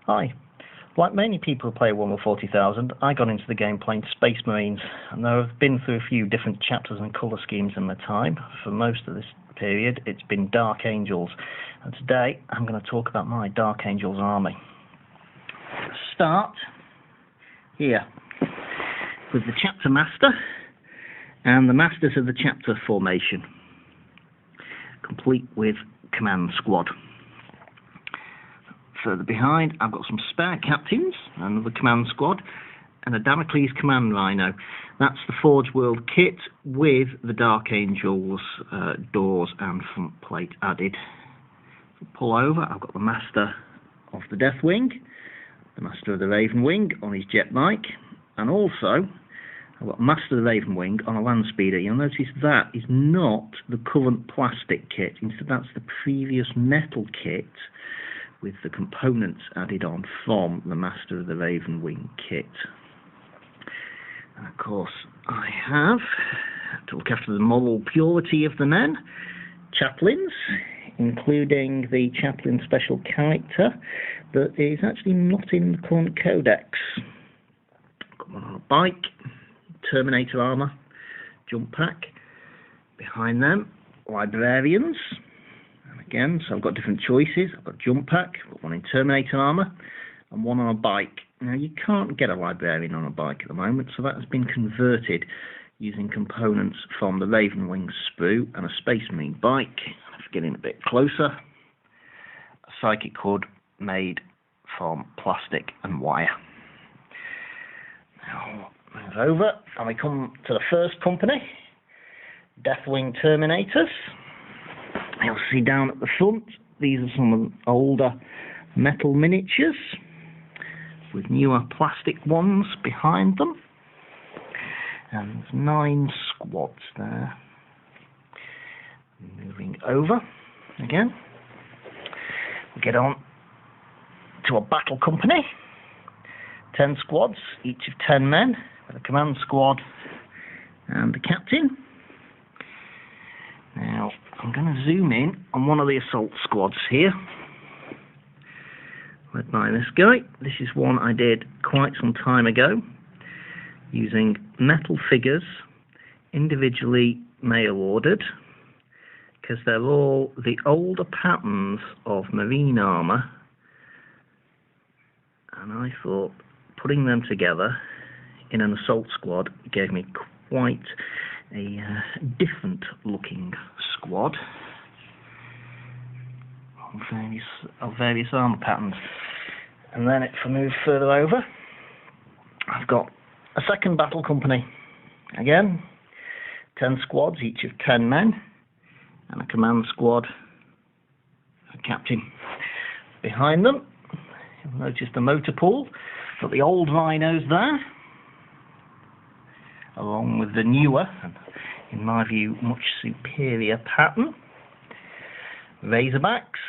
Hi. Like many people who play Warhammer 40,000, I got into the game playing Space Marines, and though I've been through a few different chapters and colour schemes in my time, for most of this period it's been Dark Angels, and today I'm going to talk about my Dark Angels army. Start here with the Chapter Master and the Masters of the Chapter formation, complete with Command Squad. Further behind, I've got some spare captains, another command squad, and a Damocles command rhino. That's the Forge World kit with the Dark Angels doors and front plate added. Pull over, I've got the Master of the Deathwing, the Master of the Ravenwing on his jet bike, and also I've got Master of the Ravenwing on a land speeder. You'll notice that is not the current plastic kit, instead that's the previous metal kit with the components added on from the Master of the Ravenwing kit. And of course I have, to look after the moral purity of the men, chaplains, including the chaplain special character that is actually not in the current codex. Got one on a bike, Terminator armour, jump pack. Behind them, librarians. Again, so I've got different choices. I've got jump pack, I've got one in Terminator armour, and one on a bike. Now you can't get a librarian on a bike at the moment, so that has been converted using components from the Ravenwing sprue and a Space Marine bike. If getting a bit closer, a psychic hood made from plastic and wire. Now move over, and we come to the first company, Deathwing Terminators. You'll see down at the front, these are some of the older metal miniatures with newer plastic ones behind them. And there's 9 squads there. Moving over again, we get on to a battle company. 10 squads, each of 10 men, with a command squad and a captain. Now, I'm going to zoom in on one of the assault squads here, led by this guy. This is one I did quite some time ago, using metal figures, individually mail ordered, because they're all the older patterns of marine armour, and I thought putting them together in an assault squad gave me quite a different looking squad of various armour patterns. And then if I move further over, I've got a second battle company. Again, 10 squads, each of 10 men, and a command squad, a captain. Behind them, you'll notice the motor pool, got the old rhinos there, along with the newer, and in my view, much superior pattern. Razorbacks,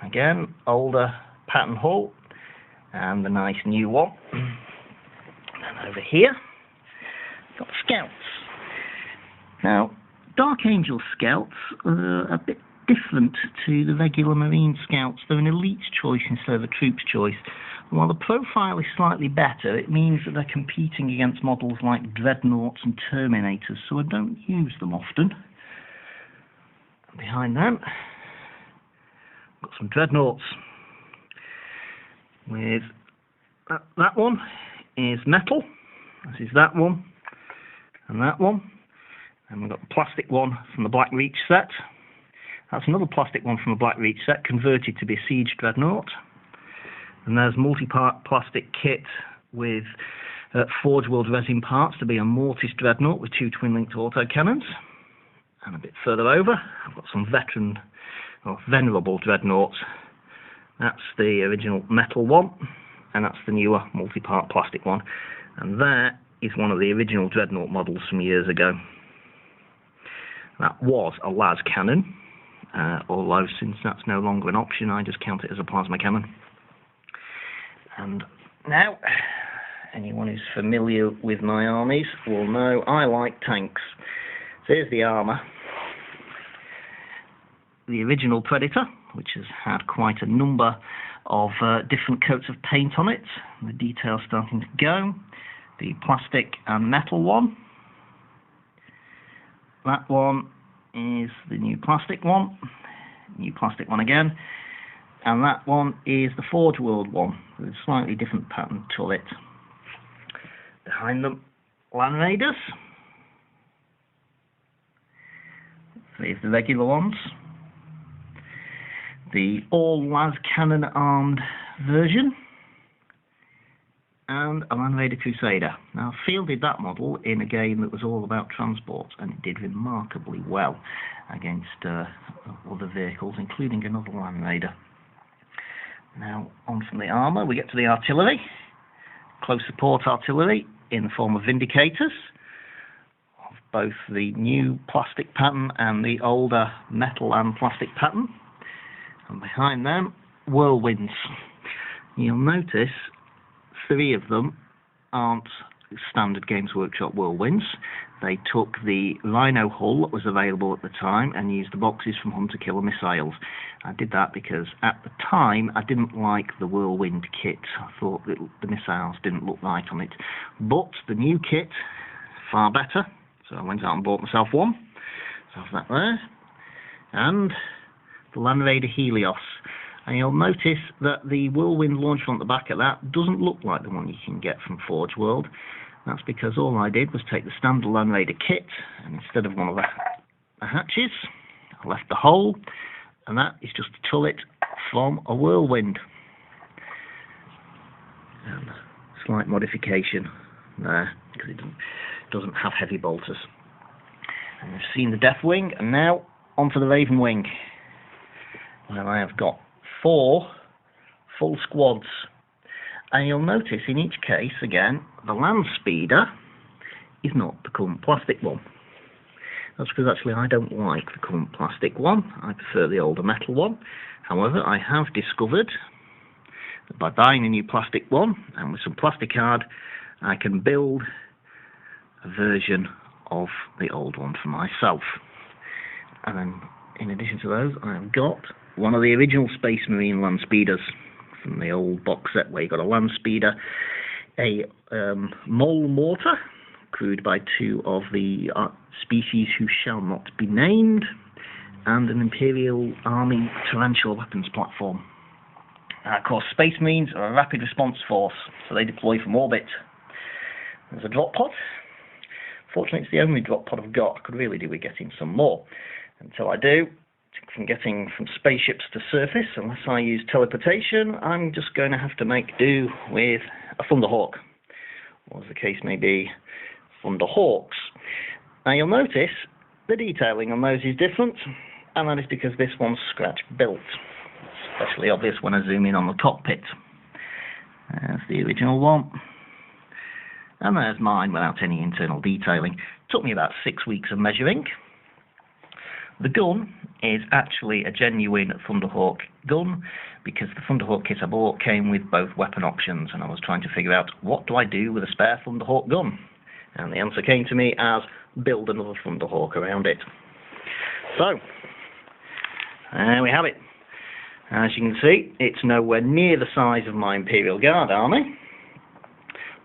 again, older pattern hull, and the nice new one. And over here, got scouts. Now, Dark Angel scouts are a bit different to the regular Marine scouts. They're an elite's choice instead of a troop's choice. While the profile is slightly better, it means that they're competing against models like Dreadnoughts and Terminators, so I don't use them often. Behind them, got some Dreadnoughts. With that one is metal. This is that one, and that one. And we've got the plastic one from the Black Reach set. That's another plastic one from the Black Reach set, converted to be a Siege Dreadnought. And there's multi-part plastic kit with Forge World resin parts to be a Mortis Dreadnought with 2 twin-linked autocannons. And a bit further over, I've got some venerable Dreadnoughts. That's the original metal one, and that's the newer multi-part plastic one. And there is one of the original Dreadnought models from years ago. That was a las cannon, although since that's no longer an option, I just count it as a plasma cannon. And now, anyone who's familiar with my armies will know I like tanks. So here's the armour. The original Predator, which has had quite a number of different coats of paint on it. The detail's starting to go. The plastic and metal one. That one is the new plastic one. New plastic one again. And that one is the Forge World one, with a slightly different pattern to it. Behind them, Land Raiders. Three of the regular ones. The all-las cannon-armed version. And a Land Raider Crusader. Now, I fielded that model in a game that was all about transport, and it did remarkably well against other vehicles, including another Land Raider. Now, on from the armour, we get to the artillery. Close support artillery in the form of Vindicators, of both the new plastic pattern and the older metal and plastic pattern. And behind them, Whirlwinds. You'll notice three of them aren't standard Games Workshop Whirlwinds. They took the Rhino hull that was available at the time and used the boxes from Hunter Killer Missiles. I did that because at the time I didn't like the Whirlwind kit. I thought that the missiles didn't look right on it. But the new kit, far better. So I went out and bought myself one. So I have that there. And the Land Raider Helios. And you'll notice that the Whirlwind launcher on the back of that doesn't look like the one you can get from Forge World. That's because all I did was take the standard Land Raider kit, and instead of one of the hatches, I left the hole, and that is just a turret from a Whirlwind. And a slight modification there, because it doesn't have heavy bolters. And we've seen the Deathwing, and now onto the Ravenwing, where I have got 4 full squads. And you'll notice in each case, again, the Land Speeder is not the current plastic one. That's because actually I don't like the current plastic one. I prefer the older metal one. However, I have discovered that by buying a new plastic one, and with some plastic card, I can build a version of the old one for myself. And then, in addition to those, I have got one of the original Space Marine Land Speeders from the old box set, where you got a Land Speeder, a mole mortar crewed by 2 of the species who shall not be named, and an Imperial Army Tarantula weapons platform. Of course, Space Marines are a rapid response force, so they deploy from orbit. There's a drop pod. Fortunately, it's the only drop pod I've got. I could really do with getting some more. Until I do, from getting from spaceships to surface, unless I use teleportation, I'm just going to have to make do with a Thunderhawk, or as the case may be, Thunderhawks. Now you'll notice the detailing on those is different, and that is because this one's scratch built. Especially obvious when I zoom in on the cockpit. There's the original one, and there's mine without any internal detailing. It took me about 6 weeks of measuring. The gun is actually a genuine Thunderhawk gun, because the Thunderhawk kit I bought came with both weapon options, and I was trying to figure out, what do I do with a spare Thunderhawk gun? And the answer came to me as, build another Thunderhawk around it. So, there we have it. As you can see, it's nowhere near the size of my Imperial Guard army,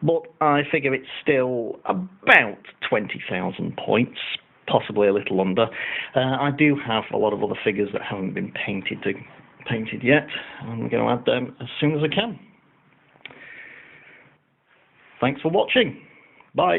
but I figure it's still about 20,000 points, possibly a little under. I do have a lot of other figures that haven't been painted yet. I'm going to add them as soon as I can. Thanks for watching. Bye.